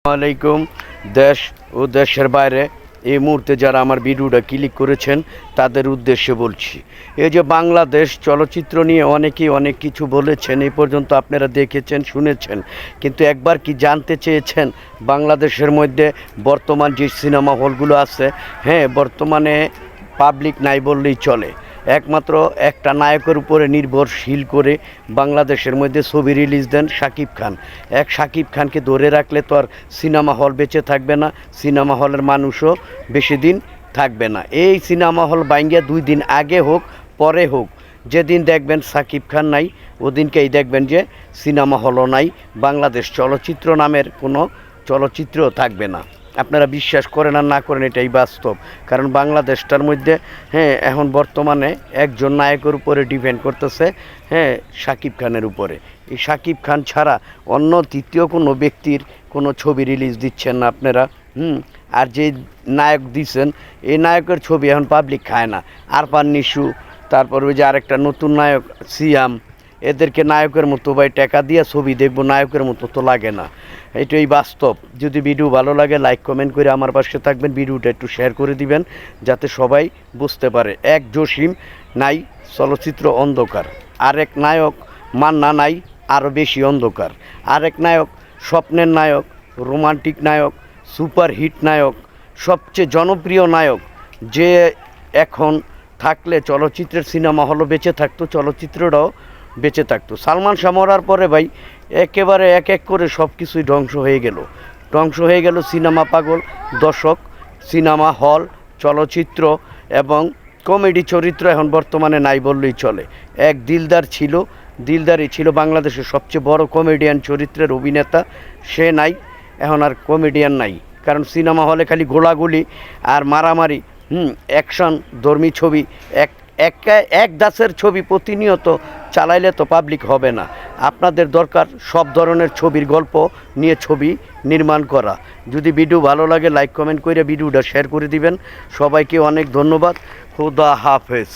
আলাইকুম। দেশ ও দেশের বাইরে এই মুহূর্তে যারা আমার ভিডিওটা ক্লিক করেছেন তাদের উদ্দেশ্যে বলছি, এই যে বাংলাদেশ চলচ্চিত্র নিয়ে অনেকেই অনেক কিছু বলেছেন, এই পর্যন্ত আপনারা দেখেছেন শুনেছেন, কিন্তু একবার কি জানতে চেয়েছেন বাংলাদেশের মধ্যে বর্তমান যে সিনেমা হলগুলো আছে, হ্যাঁ বর্তমানে পাবলিক নাই বললেই চলে, একমাত্র একটা নায়কের উপরে নির্ভরশীল করে বাংলাদেশের মধ্যে ছবি রিলিজ দেন শাকিব খান। শাকিব খানকে ধরে রাখলে তো আর সিনেমা হল বেঁচে থাকবে না, সিনেমা হলের মানুষও বেশি দিন থাকবে না। এই সিনেমা হল বাইঙ্গা 2 দিন আগে হোক পরে হোক, যেদিন দেখবেন শাকিব খান নাই ওদিনকেই দেখবেন যে সিনেমা হলও নাই, বাংলাদেশ চলচ্চিত্র নামের কোনো চলচ্চিত্রও থাকবে না। আপনারা বিশ্বাস করেন আর না করেন, এটাই বাস্তব। কারণ বাংলাদেশটার মধ্যে এখন বর্তমানে একজন নায়কের উপরে ডিপেন্ড করতেছে, শাকিব খানের উপরে। এই শাকিব খান ছাড়া অন্য তৃতীয় কোনো ব্যক্তির কোনো ছবি রিলিজ দিচ্ছেন না আপনারা। আর যে নায়ক দিচ্ছেন এই নায়কের ছবি এখন পাবলিক খায় না। আরফান নিশু, তারপর ওই যে আরেকটা নতুন নায়ক সিয়াম, এদেরকে নায়কের মতো ভাই টাকা দিয়ে ছবি দেখবো, নায়কের মতো তো লাগে না। এটাই বাস্তব। যদি ভিডিও ভালো লাগে লাইক কমেন্ট করে আমার পাশে থাকবেন, ভিডিওটা একটু শেয়ার করে দিবেন যাতে সবাই বুঝতে পারে। এক জসিম নাই, চলচ্চিত্র অন্ধকার। আরেক নায়ক মান্না নাই, আরও বেশি অন্ধকার। আরেক নায়ক স্বপ্নের নায়ক, রোমান্টিক নায়ক, সুপারহিট নায়ক, সবচেয়ে জনপ্রিয় নায়ক, যে এখন থাকলে চলচ্চিত্রের সিনেমা হলও বেঁচে থাকতো, চলচ্চিত্রটাও বেঁচে থাকতো। সালমান শাহ মরার পরে ভাই একেবারে এক এক করে সব কিছুই ধ্বংস হয়ে গেল। সিনেমা পাগল দর্শক, সিনেমা হল, চলচ্চিত্র এবং কমেডি চরিত্র এখন বর্তমানে নাই বললেই চলে। এক দিলদারই ছিল বাংলাদেশের সবচেয়ে বড় কমেডিয়ান চরিত্রের অভিনেতা, সে নাই, এখন আর কমেডিয়ান নাই। কারণ সিনেমা হলে খালি গোলাগুলি আর মারামারি, অ্যাকশন, ধর্মী ছবি, এক দাসের ছবি প্রতিনিয়ত চালাইলে তো পাবলিক হবে না। আপনাদের দরকার সব ধরনের ছবির গল্প নিয়ে ছবি নির্মাণ করা। যদি ভিডিও ভালো লাগে লাইক কমেন্ট করে ভিডিওটা শেয়ার করে দিবেন। সবাইকে অনেক ধন্যবাদ। খোদা হাফেজ।